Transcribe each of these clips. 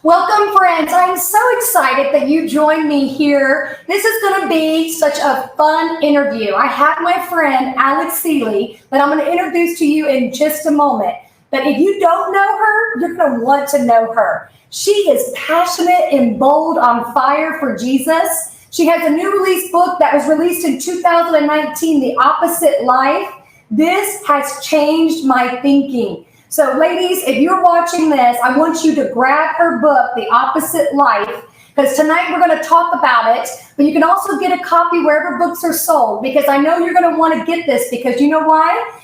Welcome, friends. I'm so excited that you joined me here. This is going to be such a fun interview. I have my friend, Seeley, that I'm going to introduce to you in just a moment. But if you don't know her, you're going to want to know her. She is passionate and bold, on fire for Jesus. She has a new release book that was released in 2019, The Opposite Life. This has changed my thinking. So ladies, if you're watching this, I want you to grab her book, The Opposite Life, because tonight we're going to talk about it, but you can also get a copy wherever books are sold, because I know you're going to want to get this, because you know why?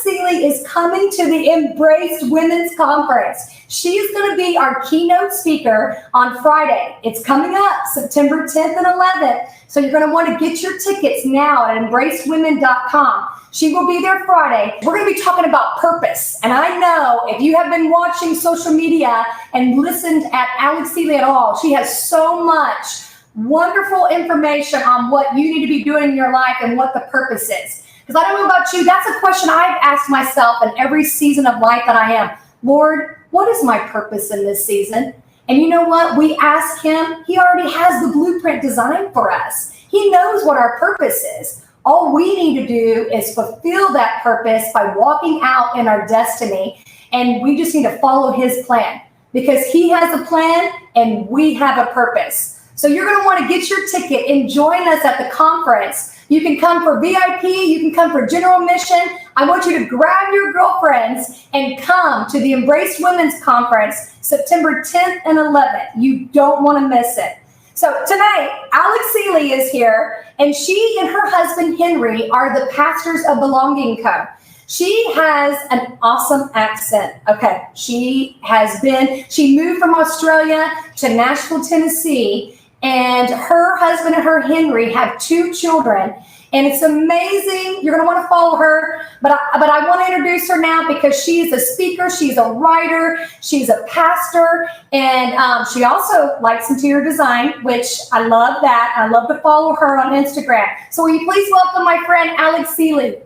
Seeley is coming to the Embraced Women's Conference. She is going to be our keynote speaker on Friday. It's coming up September 10th and 11th. So you're going to want to get your tickets now at embracedwomen.com. She will be there Friday. We're going to be talking about purpose. And I know if you have been watching social media and listened at Seeley at all, she has so much wonderful information on what you need to be doing in your life and what the purpose is. Because I don't know about you, that's a question I've asked myself in every season of life that I am. Lord, what is my purpose in this season? And you know what? We ask him. He already has the blueprint designed for us. He knows what our purpose is. All we need to do is fulfill that purpose by walking out in our destiny. And we just need to follow his plan, because he has a plan and we have a purpose. So you're going to want to get your ticket and join us at the conference. You can come for VIP, you can come for general admission. I want you to grab your girlfriends and come to the Embraced Women's Conference, September 10th and 11th. You don't want to miss it. So tonight, Seeley is here, and she and her husband, Henry, are the pastors of Belonging Co. She has an awesome accent. Okay, she moved from Australia to Nashville, Tennessee, and her husband and her Henry have 2 children, and it's amazing. You're going to want to follow her, but I want to introduce her now because she's a speaker, she's a writer, she's a pastor, and she also likes interior design, which I love that. I love to follow her on Instagram. So will you please welcome my friend Seeley?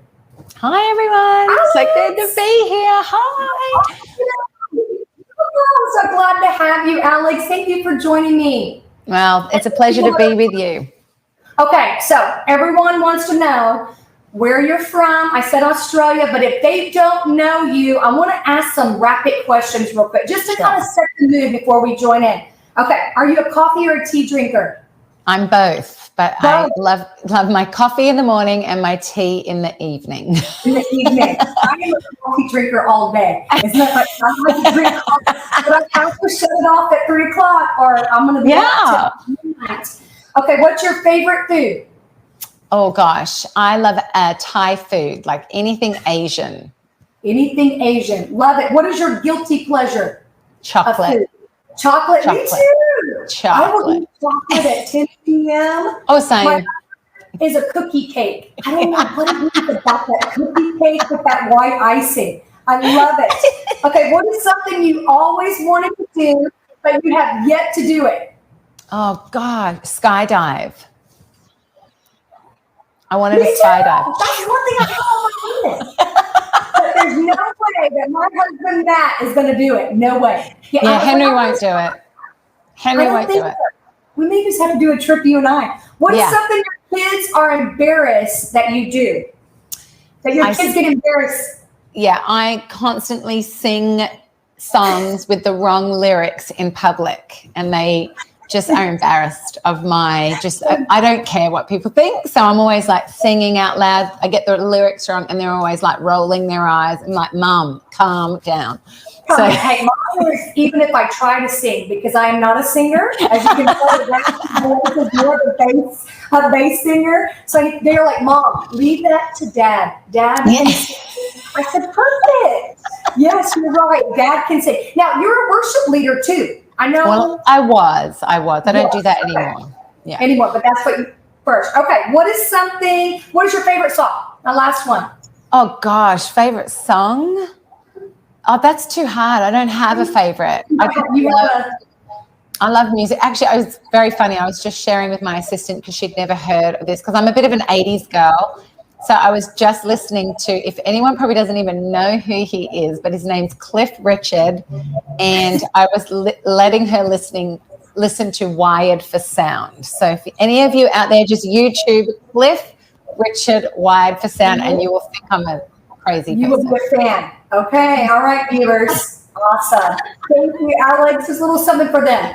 Hi, everyone. Alex. So good to be here. Hi. I'm so glad to have you, Alex. Thank you for joining me. Well, it's a pleasure to be with you. Okay, so everyone wants to know where you're from. I said Australia, but if they don't know you, I want to ask some rapid questions real quick, just to kind of set the mood before we join in. Okay, are you a coffee or a tea drinker? I'm both, but I love my coffee in the morning and my tea in the evening. In the evening. I am a coffee drinker all day. It's not like I like to drink coffee, but I have to shut it off at 3 o'clock or I'm going to be up till midnight. Okay, what's your favorite food? Oh, gosh. I love Thai food, like anything Asian. Anything Asian. Love it. What is your guilty pleasure? Chocolate. Chocolate. Me too. Chocolate. I will eat chocolate at 10 p.m. Oh, same. Is a cookie cake. I don't know what it is about that cookie cake with that white icing. I love it. Okay, what is something you always wanted to do, but you have yet to do it? Oh, God. Skydive. I wanted to skydive. That's one thing I don't understand. But there's no way that my husband Matt is going to do it. No way. Yeah, Henry won't do it. Henry won't do it. We may just have to do a trip, you and I. What is something your kids are embarrassed that you do? That your kids get embarrassed? Yeah, I constantly sing songs with the wrong lyrics in public, and they just are embarrassed of I don't care what people think. So I'm always like singing out loud. I get the lyrics wrong and they're always like rolling their eyes. I'm like, Mom, calm down. Hey, mine is even if I try to sing, because I am not a singer. As you can tell, that is more of a bass singer. So they're like, Mom, leave that to Dad. Dad can sing. I said, perfect. Yes, you're right. Dad can sing. Now, you're a worship leader too. I know. Well, I was. I don't do that anymore. Yeah. Anymore, but that's what you first. Okay. What is your favorite song? The last one. Oh gosh, favorite song? Oh, that's too hard. I don't have a favorite. I love music. Actually, I was very funny. I was just sharing with my assistant because she'd never heard of this, because I'm a bit of an 80s girl. So I was just listening to, if anyone probably doesn't even know who he is, but his name's Cliff Richard, and I was letting her listen to Wired for Sound. So if any of you out there, just YouTube Cliff Richard Wired for Sound, and you will think I'm a crazy person. You will be a fan. Okay, all right, viewers. Awesome. Thank you, Alex. This is a little something for them.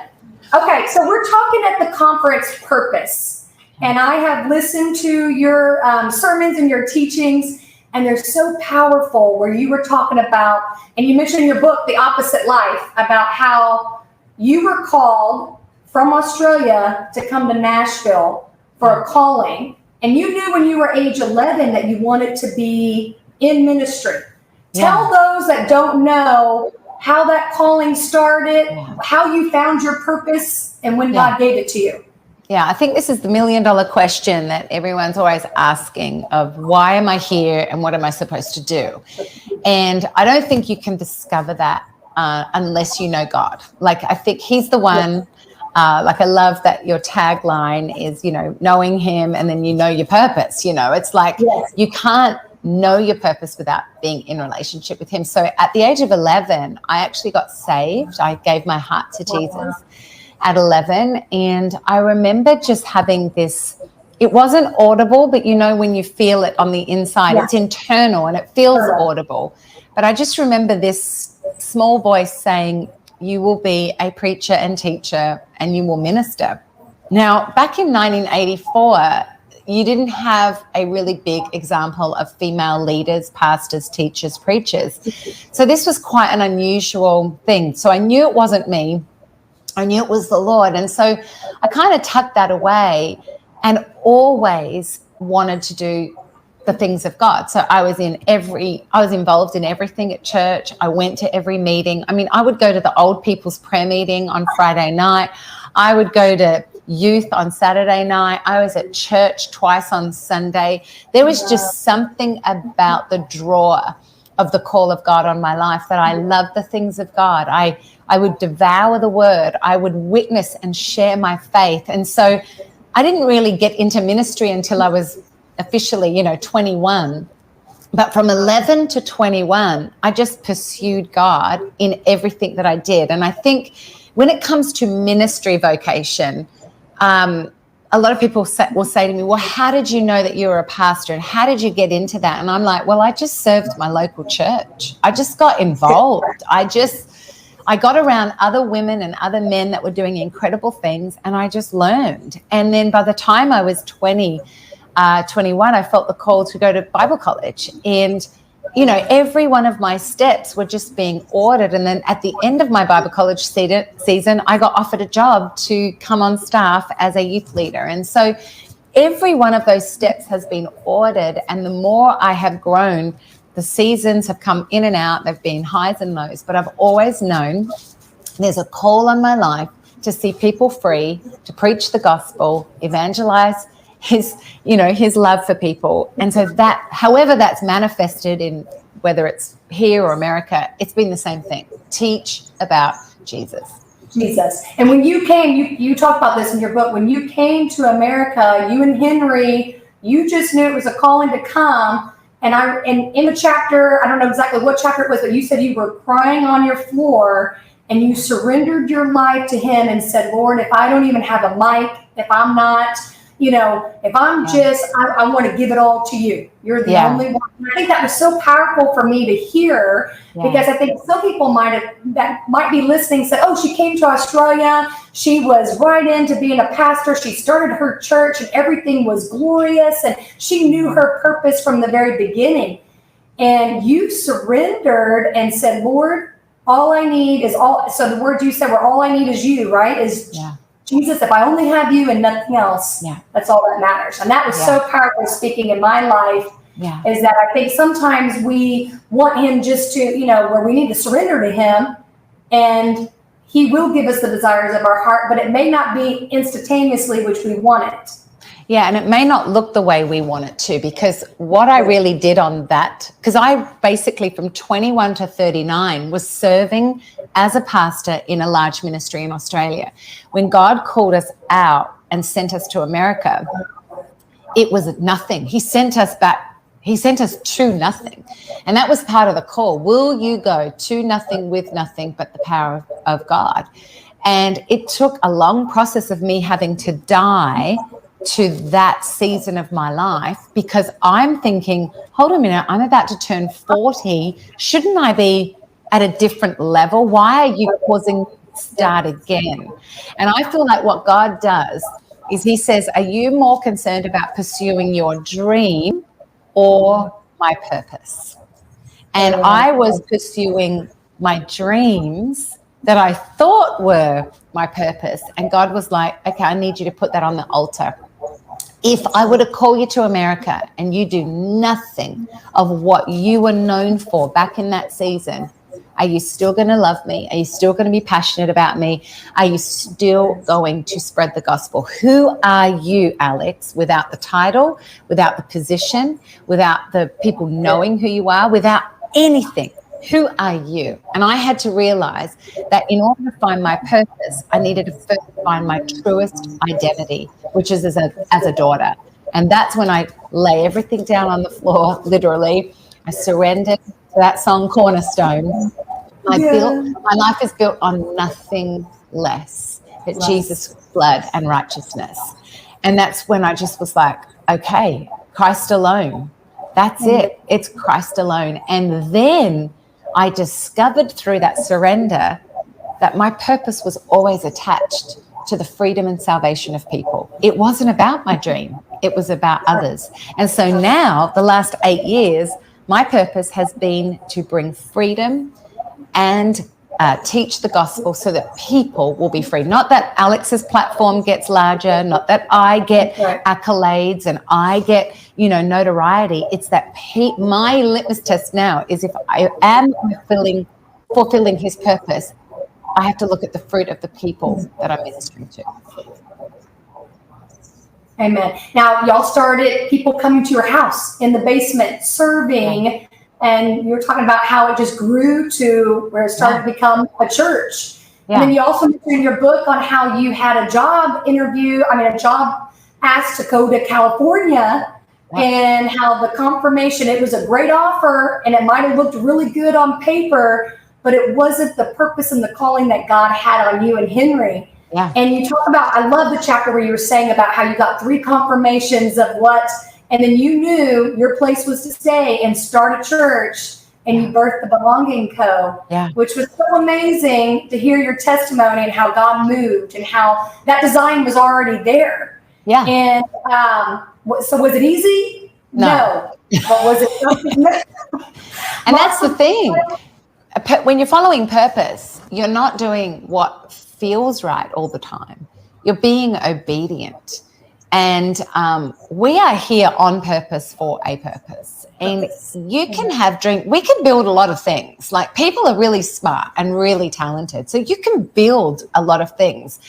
Okay, so we're talking at the conference Purpose, and I have listened to your sermons and your teachings, and they're so powerful, where you were talking about, and you mentioned in your book, The Opposite Life, about how you were called from Australia to come to Nashville for a calling, and you knew when you were age 11 that you wanted to be in ministry. Tell those that don't know how that calling started, how you found your purpose, and when God gave it to you. Yeah, I think this is the $1 million question that everyone's always asking, of why am I here and what am I supposed to do? And I don't think you can discover that unless you know God. Like, I think he's the one, like, I love that your tagline is, knowing him and then you know your purpose. It's like you can't know your purpose without being in relationship with him. So at the age of 11, I actually got saved. I gave my heart to Jesus at 11. And I remember just having this, it wasn't audible, but when you feel it on the inside, it's internal and it feels audible. But I just remember this small voice saying, you will be a preacher and teacher and you will minister. Now, back in 1984, you didn't have a really big example of female leaders, pastors, teachers, preachers. So this was quite an unusual thing. So I knew it wasn't me. I knew it was the Lord. And so I kind of tucked that away and always wanted to do the things of God. So I was involved in everything at church. I went to every meeting. I mean, I would go to the old people's prayer meeting on Friday night. I would go to youth on Saturday night. I was at church twice on Sunday. There was just something about the draw of the call of God on my life that I loved the things of God. I would devour the word. I would witness and share my faith. And so I didn't really get into ministry until I was officially, 21. But from 11 to 21, I just pursued God in everything that I did. And I think when it comes to ministry vocation, a lot of people will say to me, well, how did you know that you were a pastor and how did you get into that? And I'm like, well, I just served my local church. I just got involved. I got around other women and other men that were doing incredible things, and I just learned. And then by the time I was 21, I felt the call to go to Bible college. And every one of my steps were just being ordered. And then at the end of my Bible college season, I got offered a job to come on staff as a youth leader. And so every one of those steps has been ordered. And the more I have grown, the seasons have come in and out. They've been highs and lows. But I've always known there's a call on my life to see people free, to preach the gospel, evangelize his love for people. And so that, however that's manifested in whether it's here or America, it's been the same thing. Teach about Jesus. And when you came, you talk about this in your book, when you came to America, you and Henry, you just knew it was a calling to come. And in the chapter, I don't know exactly what chapter it was, but you said you were crying on your floor and you surrendered your life to him and said, Lord, if I don't even have a mic, if I'm not, if I'm I want to give it all to you. You're the only one. And I think that was so powerful for me to hear, because I think some people might be listening said, oh, she came to Australia. She was right into being a pastor. She started her church and everything was glorious. And she knew her purpose from the very beginning. And you surrendered and said, Lord, all I need is all. So the words you said were, all I need is you, right? Jesus, if I only have you and nothing else, that's all that matters. And that was so powerful speaking in my life, is that I think sometimes we want him just to, where we need to surrender to him, and he will give us the desires of our heart, but it may not be instantaneously which we want it. Yeah, and it may not look the way we want it to, because what I really did on that, because I basically from 21 to 39 was serving as a pastor in a large ministry in Australia. When God called us out and sent us to America, it was nothing. He sent us back He sent us to nothing. And that was part of the call. Will you go to nothing with nothing but the power of God? And it took a long process of me having to die to that season of my life, because I'm thinking, hold on a minute, I'm about to turn 40. Shouldn't I be at a different level? Why are you causing me to start again? And I feel like what God does is he says, are you more concerned about pursuing your dream or my purpose? And I was pursuing my dreams that I thought were my purpose. And God was like, okay, I need you to put that on the altar. If I were to call you to America and you do nothing of what you were known for back in that season, are you still going to love me? Are you still going to be passionate about me? Are you still going to spread the gospel? Who are you, Alex, without the title, without the position, without the people knowing who you are, without anything? Who are you? And I had to realize that in order to find my purpose, I needed to first find my truest identity, which is as a daughter. And that's when I lay everything down on the floor, literally. I surrendered to that song, Cornerstone. My life is built on nothing less but Jesus' blood and righteousness. And that's when I just was like, okay, Christ alone. That's it. It's Christ alone. And then I discovered through that surrender that my purpose was always attached to the freedom and salvation of people. It wasn't about my dream. It was about others. And so now, the last 8 years, my purpose has been to bring freedom and teach the gospel so that people will be free. Not that Alex's platform gets larger, not that I get accolades and I get, notoriety. It's that my litmus test now is if I am fulfilling his purpose, I have to look at the fruit of the people that I'm ministering to. Amen. Now, y'all started people coming to your house in the basement, serving, and you're talking about how it just grew to where it started to become a church. And then you also mentioned in your book on how you had a job asked to go to California, and how the confirmation, it was a great offer, and it might have looked really good on paper, but it wasn't the purpose and the calling that God had on you and Henry. Yeah. And you talk about, I love the chapter where you were saying about how you got 3 confirmations of what, and then you knew your place was to stay and start a church, and you birthed the Belonging Co., which was so amazing to hear your testimony and how God moved and how that design was already there. Yeah. And so was it easy? No. But was it something? And that's the thing. When you're following purpose, you're not doing what feels right all the time. You're being obedient. And we are here on purpose for a purpose. And you can have dreams. We can build a lot of things. Like, people are really smart and really talented. So you can build a lot of things.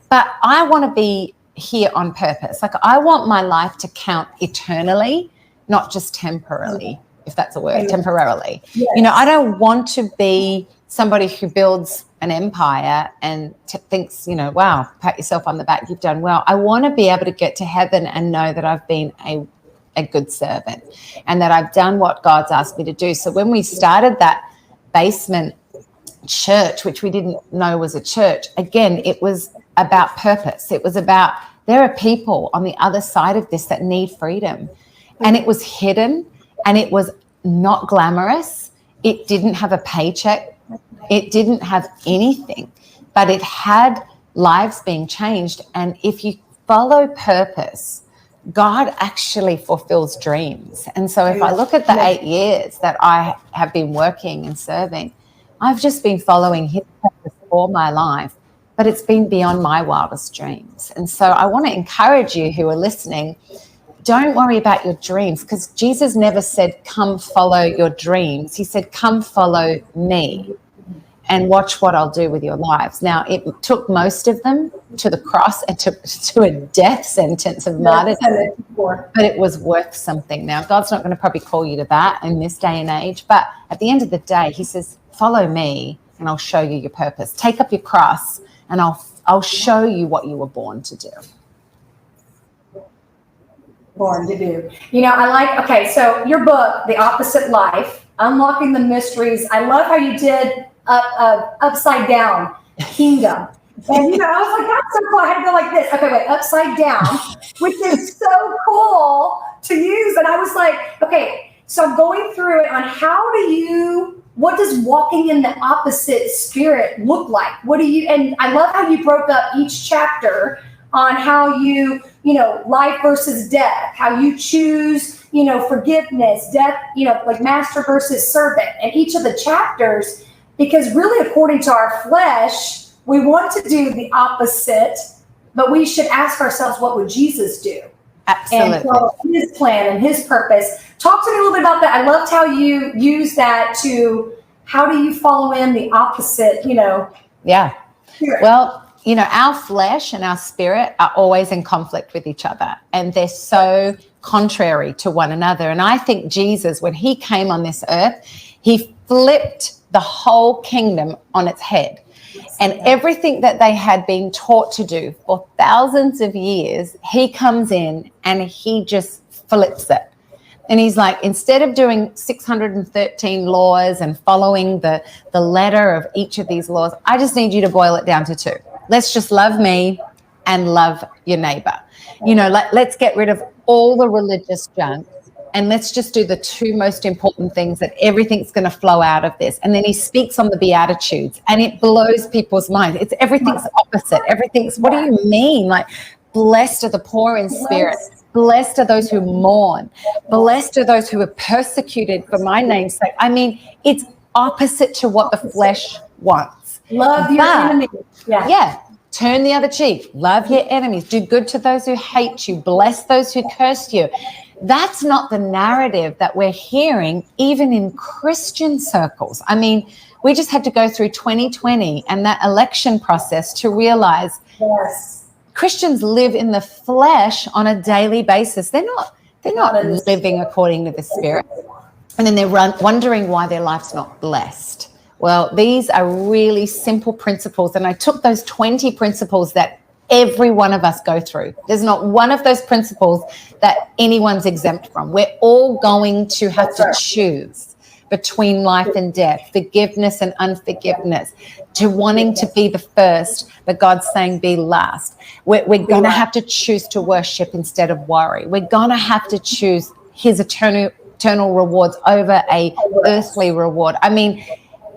But I want to be here on purpose. Like, I want my life to count eternally, not just temporarily, if that's a word, temporarily. Yes. I don't want to be somebody who builds an empire and thinks, wow, pat yourself on the back, you've done well. I want to be able to get to heaven and know that I've been a good servant and that I've done what God's asked me to do. So when we started that basement church, which we didn't know was a church, again, it was about purpose. It was about, there are people on the other side of this that need freedom. And it was hidden, and it was not glamorous. It didn't have a paycheck. It didn't have anything, but it had lives being changed. And if you follow purpose, God actually fulfills dreams. And so if I look at the 8 years that I have been working and serving, I've just been following his purpose for my life, but it's been beyond my wildest dreams. And so I want to encourage you who are listening, don't worry about your dreams, because Jesus never said, come follow your dreams. He said, come follow me and watch what I'll do with your lives. Now, it took most of them to the cross and to a death sentence of martyrdom, but it was worth something. Now, God's not going to probably call you to that in this day and age, but at the end of the day, he says, follow me and I'll show you your purpose. Take up your cross and I'll show you what you were born to do. born to do. You know, I like, okay, so your book, The Opposite Life, Unlocking the Mysteries. I love how you did upside down kingdom. And, you know, I was like, that's so cool. I had to go like this. Okay, wait, upside down, which is so cool to use. And I was like, okay, so I'm going through it on what does walking in the opposite spirit look like? And I love how you broke up each chapter on how you know, life versus death, how you choose, you know, forgiveness, death, you know, like master versus servant, and each of the chapters, because really according to our flesh, we want to do the opposite, but we should ask ourselves, what would Jesus do? Absolutely. And follow his plan and his purpose. Talk to me a little bit about that. I loved how you use that to, how do you follow in the opposite, you know? Yeah. Spirit? Well, you know, our flesh and our spirit are always in conflict with each other, and they're so contrary to one another. And I think Jesus, when he came on this earth, he flipped the whole kingdom on its head. And everything that they had been taught to do for thousands of years, he comes in and he just flips it. And he's like, instead of doing 613 laws and following the letter of each of these laws, I just need you to boil it down to 2. Let's just love me and love your neighbor. You know, let's get rid of all the religious junk, and let's just do the 2 most important things, that everything's going to flow out of this. And then he speaks on the Beatitudes, and it blows people's minds. It's everything's opposite. Everything's, what do you mean? Like, blessed are the poor in spirit. Blessed are those who mourn. Blessed are those who are persecuted for my name's sake. I mean, it's opposite to what the flesh wants. Love your enemies. Yeah. Turn the other cheek. Love your enemies. Do good to those who hate you. Bless those who curse you. That's not the narrative that we're hearing, even in Christian circles. I mean, we just had to go through 2020 and that election process to realize Christians live in the flesh on a daily basis. They're not living according to the Spirit. And then they're wondering why their life's not blessed. Well, these are really simple principles. And I took those 20 principles that every one of us go through. There's not one of those principles that anyone's exempt from. We're all going to have to choose between life and death, forgiveness and unforgiveness, to wanting to be the first, but God's saying be last. We're going to have to choose to worship instead of worry. We're going to have to choose his eternal rewards over a earthly reward. I mean,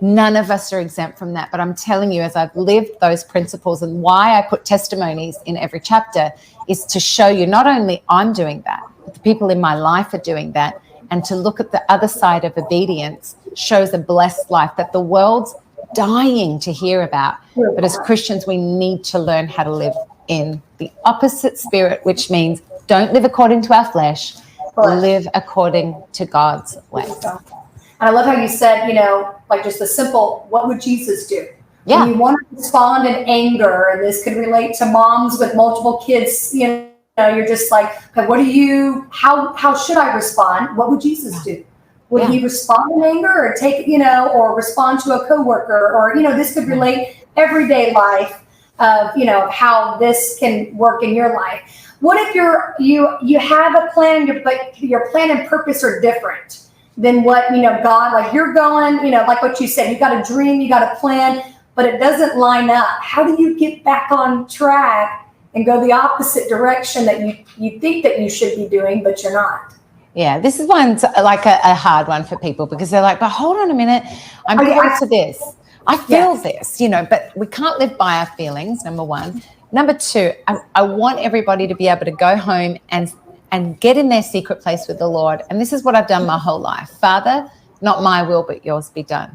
none of us are exempt from that. But I'm telling you, as I've lived those principles, and why I put testimonies in every chapter is to show you not only I'm doing that, but the people in my life are doing that. And to look at the other side of obedience shows a blessed life that the world's dying to hear about. But as Christians, we need to learn how to live in the opposite spirit, which means don't live according to our flesh, live according to God's ways. And I love how you said, you know, like just a simple, what would Jesus do? Yeah. When you want to respond in anger, and this could relate to moms with multiple kids, you know, you're just like, okay, how should I respond? What would Jesus do? Would he respond in anger, or take, you know, or respond to a coworker, or, you know, this could relate everyday life of, you know, how this can work in your life. What if you have a plan, but your plan and purpose are different than what, you know, God, like you're going, you know, like what you said, you got a dream, you got a plan, but it doesn't line up. How do you get back on track and go the opposite direction that you think that you should be doing, but you're not? Yeah, this is one's like a hard one for people, because they're like, but hold on a minute, I'm close to this. I feel this, you know, but we can't live by our feelings, number one. Number two, I want everybody to be able to go home and get in their secret place with the Lord. And this is what I've done my whole life. Father, not my will, but yours be done.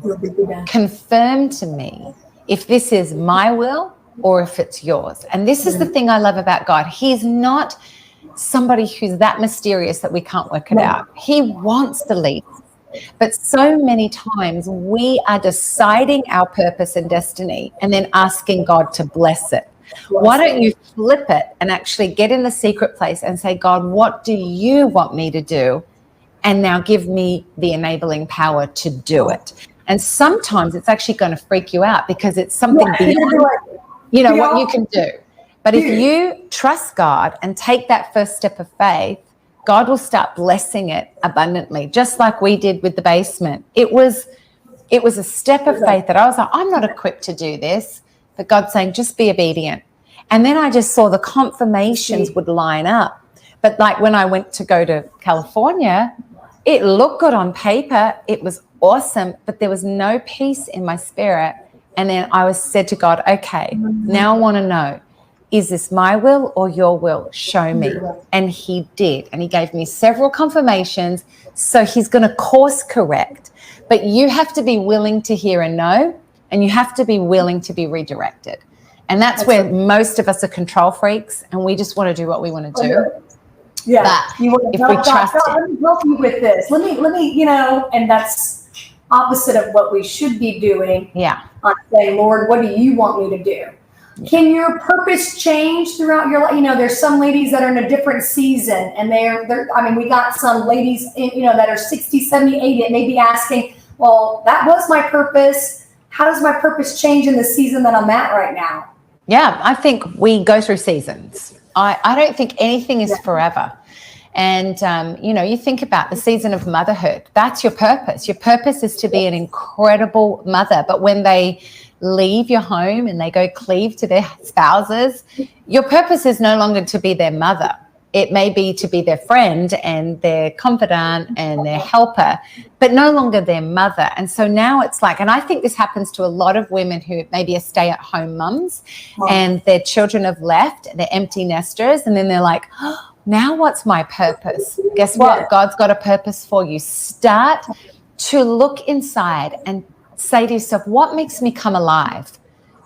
Confirm to me if this is my will or if it's yours. And this is the thing I love about God. He's not somebody who's that mysterious that we can't work it out. He wants to lead. But so many times we are deciding our purpose and destiny and then asking God to bless it. Why don't you flip it and actually get in the secret place and say, God, what do you want me to do? And now give me the enabling power to do it. And sometimes it's actually going to freak you out, because it's something beyond, you know, what you can do. But if you trust God and take that first step of faith, God will start blessing it abundantly, just like we did with the basement. It was a step of faith that I was like, I'm not equipped to do this, but God's saying, just be obedient. And then I just saw the confirmations would line up. But like when I went to go to California, it looked good on paper. It was awesome, but there was no peace in my spirit. And then I said to God, okay, now I want to know, is this my will or your will? Show me. And he did. And he gave me several confirmations. So he's going to course correct. But you have to be willing to hear a no, and you have to be willing to be redirected. And that's where most of us are control freaks, and we just want to do what we want to do. Yeah. But you want to if we trust it. Let me help you with this. Let me, and that's opposite of what we should be doing. Yeah. On saying, Lord, what do you want me to do? Yeah. Can your purpose change throughout your life? There's some ladies that are in a different season, and we got some ladies, that are 60, 70, 80, and may be asking, well, that was my purpose. How does my purpose change in the season that I'm at right now? Yeah, I think we go through seasons. I don't think anything is forever. And, you think about the season of motherhood. That's your purpose. Your purpose is to be an incredible mother. But when they leave your home and they go cleave to their spouses, your purpose is no longer to be their mother. It may be to be their friend and their confidant and their helper, but no longer their mother. And so now it's like, and I think this happens to a lot of women who maybe are stay-at-home mums and their children have left, they're empty nesters, and then they're like, oh, now what's my purpose? Guess what? Yeah. God's got a purpose for you. Start to look inside and say to yourself, what makes me come alive?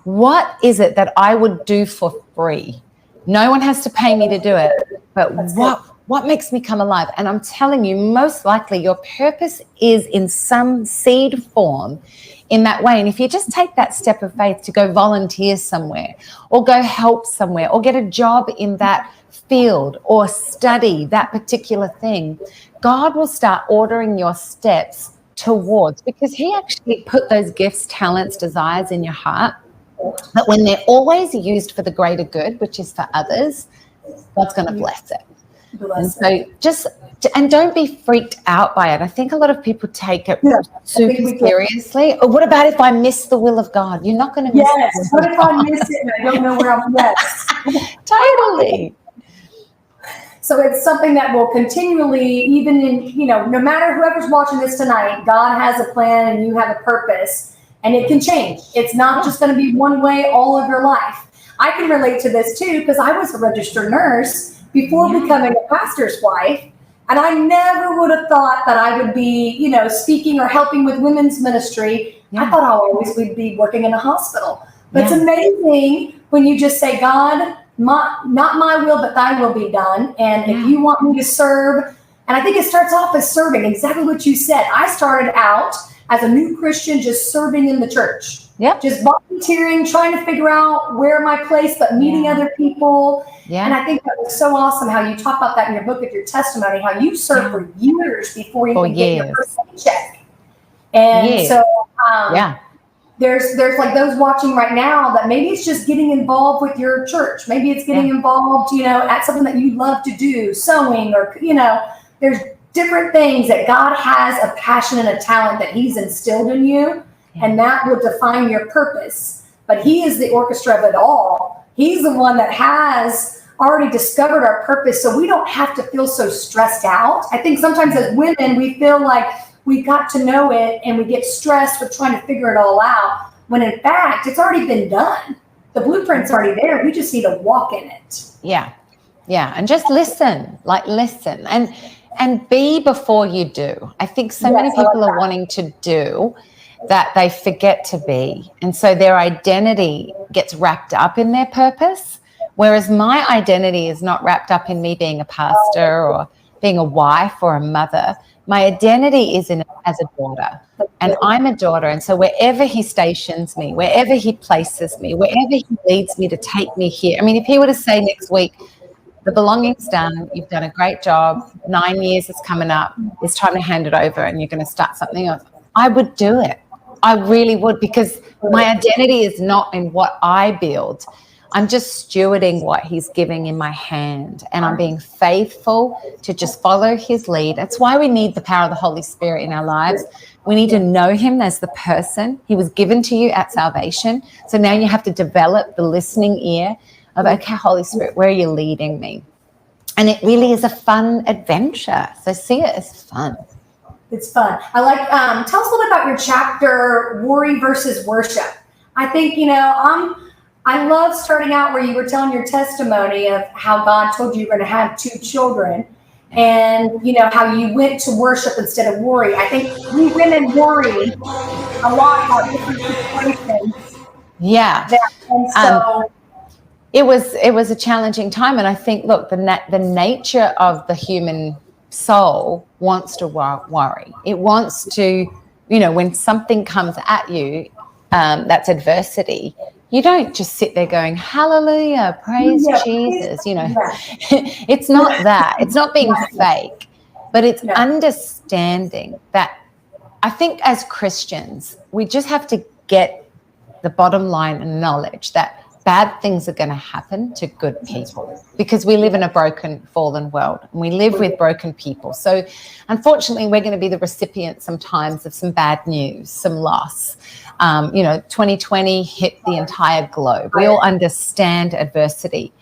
What is it that I would do for free? No one has to pay me to do it, but what makes me come alive? And I'm telling you, most likely your purpose is in some seed form in that way. And if you just take that step of faith to go volunteer somewhere or go help somewhere or get a job in that field or study that particular thing, God will start ordering your steps towards, because he actually put those gifts, talents, desires in your heart. But when they're always used for the greater good, which is for others, God's going to bless it. And so don't be freaked out by it. I think a lot of people take it super seriously. Or what about if I miss the will of God? You're not going to miss it. Yes. What if I miss it and I don't know where I'm Totally. So it's something that will continually, even in, no matter whoever's watching this tonight, God has a plan and you have a purpose. And it can change. It's not just going to be one way all of your life. I can relate to this too, because I was a registered nurse before becoming a pastor's wife. And I never would have thought that I would be, speaking or helping with women's ministry. Yeah. I thought I always would be working in a hospital. But it's amazing when you just say, God, not my will, but thy will be done. And if you want me to serve, and I think it starts off as serving, exactly what you said. I started out as a new Christian, just serving in the church. Yep. Just volunteering, trying to figure out where my place, but meeting other people. Yeah. And I think that was so awesome how you talk about that in your book of your testimony, how you served for years before you even get your first paycheck. And so there's like those watching right now that maybe it's just getting involved with your church. Maybe it's getting involved, at something that you love to do, sewing, or, there's different things that God has a passion and a talent that he's instilled in you, and that will define your purpose. But he is the orchestra of it all. He's the one that has already discovered our purpose, so we don't have to feel so stressed out. I think sometimes as women, we feel like we got to know it and we get stressed with trying to figure it all out, when in fact, it's already been done. The blueprint's already there. We just need to walk in it. Yeah. And just listen. And be before you do. I think so many people are wanting to do that they forget to be. And so their identity gets wrapped up in their purpose, whereas my identity is not wrapped up in me being a pastor or being a wife or a mother. My identity is as a daughter, and I'm a daughter. And so wherever he stations me, wherever he places me, wherever he leads me to take me here. I mean, if he were to say next week, the belonging's done, you've done a great job, 9 years is coming up, it's time to hand it over and you're going to start something else, I would do it. I really would, because my identity is not in what I build. I'm just stewarding what he's giving in my hand, and I'm being faithful to just follow his lead. That's why we need the power of the Holy Spirit in our lives. We need to know him as the person. He was given to you at salvation. So now you have to develop the listening ear of, okay, Holy Spirit, where are you leading me? And it really is a fun adventure. So see it as fun. It's fun. I like, tell us a little bit about your chapter, Worry versus Worship. I think, I love starting out where you were telling your testimony of how God told you were going to have 2 children, and, how you went to worship instead of worry. I think we women worry a lot about different situations. Yeah. And so it was a challenging time. And I think, look, the nature of the human soul wants to worry. It wants to, when something comes at you, that's adversity, you don't just sit there going, hallelujah, praise Jesus. It's not that. It's not being fake, but it's understanding that I think as Christians, we just have to get the bottom line and knowledge that bad things are going to happen to good people, because we live in a broken, fallen world, and we live with broken people. So unfortunately, we're going to be the recipient sometimes of some bad news, some loss. 2020 hit the entire globe. We all understand adversity.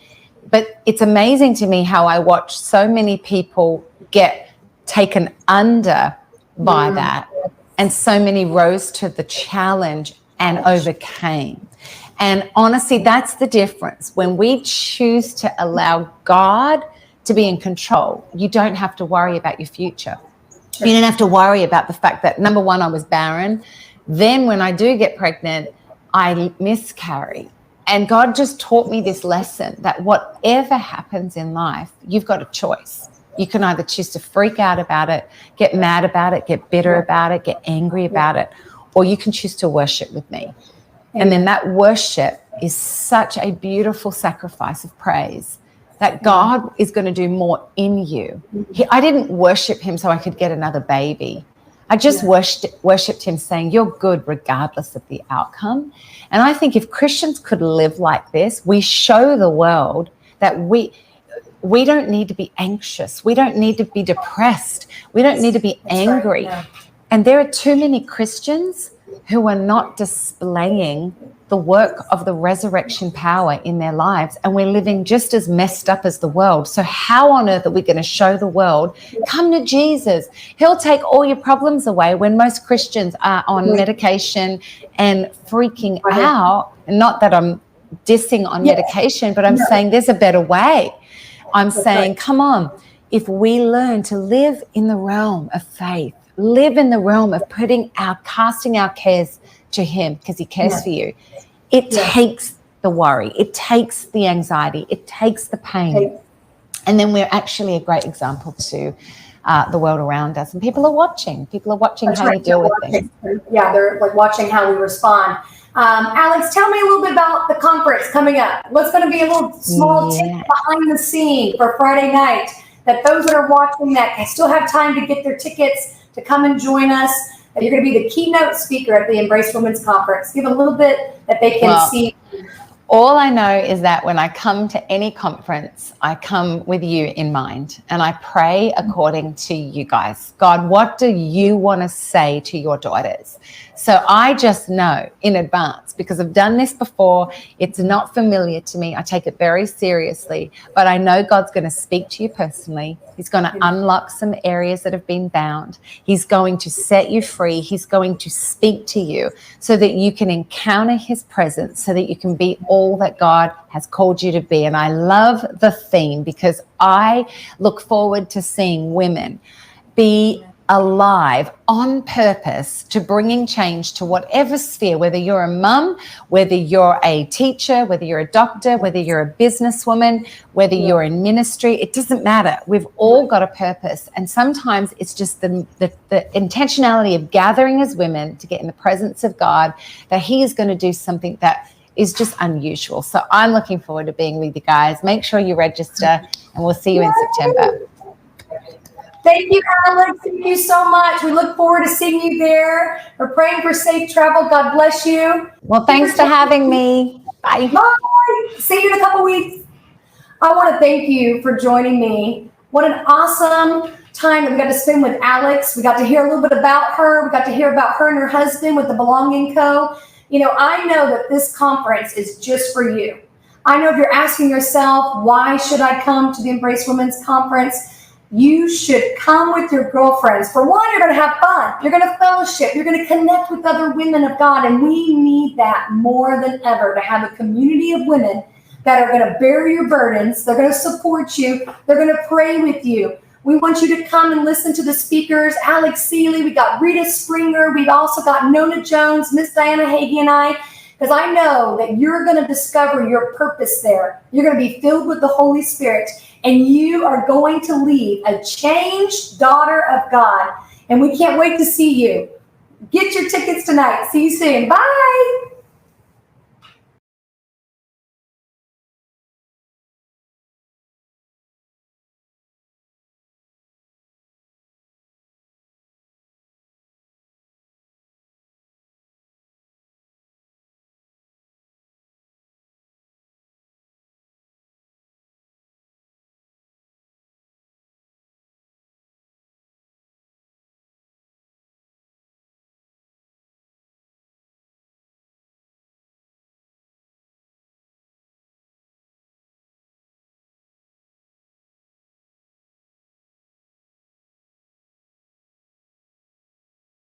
But it's amazing to me how I watch so many people get taken under by that, and so many rose to the challenge and overcame. And honestly, that's the difference. When we choose to allow God to be in control, you don't have to worry about your future. You don't have to worry about the fact that, number one, I was barren. Then when I do get pregnant, I miscarry. And God just taught me this lesson that whatever happens in life, you've got a choice. You can either choose to freak out about it, get mad about it, get bitter about it, get angry about it, or you can choose to worship with me. And then that worship is such a beautiful sacrifice of praise that God is going to do more in you. I didn't worship him so I could get another baby. I just worshipped him saying, you're good regardless of the outcome. And I think if Christians could live like this, we show the world that we don't need to be anxious. We don't need to be depressed. We don't need to be angry. Right, yeah. And there are too many Christians who are not displaying the work of the resurrection power in their lives, and we're living just as messed up as the world. So how on earth are we going to show the world, come to Jesus, he'll take all your problems away, when most Christians are on medication and freaking out? And not that I'm dissing on medication, but I'm saying there's a better way. I'm saying, come on, if we learn to live in the realm of faith, live in the realm of casting our cares to him, because he cares for you. It takes the worry. It takes the anxiety. It takes the pain. And then we're actually a great example to the world around us. And people are watching. People are watching how you deal with things. Yeah, they're like watching how we respond. Alex, tell me a little bit about the conference coming up. What's going to be a little small tip behind the scene for Friday night, that those that are watching that still have time to get their tickets to come and join us. You're going to be the keynote speaker at the Embrace Women's Conference. Give a little bit that they can see. All I know is that when I come to any conference, I come with you in mind, and I pray according to you guys. God, what do you want to say to your daughters? So I just know in advance, because I've done this before. It's not familiar to me. I take it very seriously, but I know God's going to speak to you personally. He's going to unlock some areas that have been bound. He's going to set you free. He's going to speak to you so that you can encounter his presence, so that you can be all that God has called you to be. And I love the theme, because I look forward to seeing women be alive on purpose to bringing change to whatever sphere, whether you're a mum, whether you're a teacher, whether you're a doctor, whether you're a businesswoman, whether you're in ministry, it doesn't matter. We've all got a purpose. And sometimes it's just the intentionality of gathering as women to get in the presence of God, that he is going to do something that is just unusual. So I'm looking forward to being with you guys. Make sure you register, and we'll see you in September. Thank you, Alex. Thank you so much. We look forward to seeing you there. We're praying for safe travel. God bless you. Well, thanks for having me. Bye. Bye. See you in a couple weeks. I want to thank you for joining me. What an awesome time that we got to spend with Alex. We got to hear a little bit about her. We got to hear about her and her husband with the Belonging Co. You know, I know that this conference is just for you. I know if you're asking yourself, why should I come to the Embrace Women's Conference? You should come with your girlfriends. For one, you're going to have fun. You're going to fellowship. You're going to connect with other women of God. And we need that more than ever, to have a community of women that are going to bear your burdens. They're going to support you. They're going to pray with you. We want you to come and listen to the speakers. Alex Seeley, we got Rita Springer. We've also got Nona Jones, Miss Diana Hagee, and I. Because I know that you're going to discover your purpose there. You're going to be filled with the Holy Spirit. And you are going to leave a changed daughter of God. And we can't wait to see you. Get your tickets tonight. See you soon. Bye.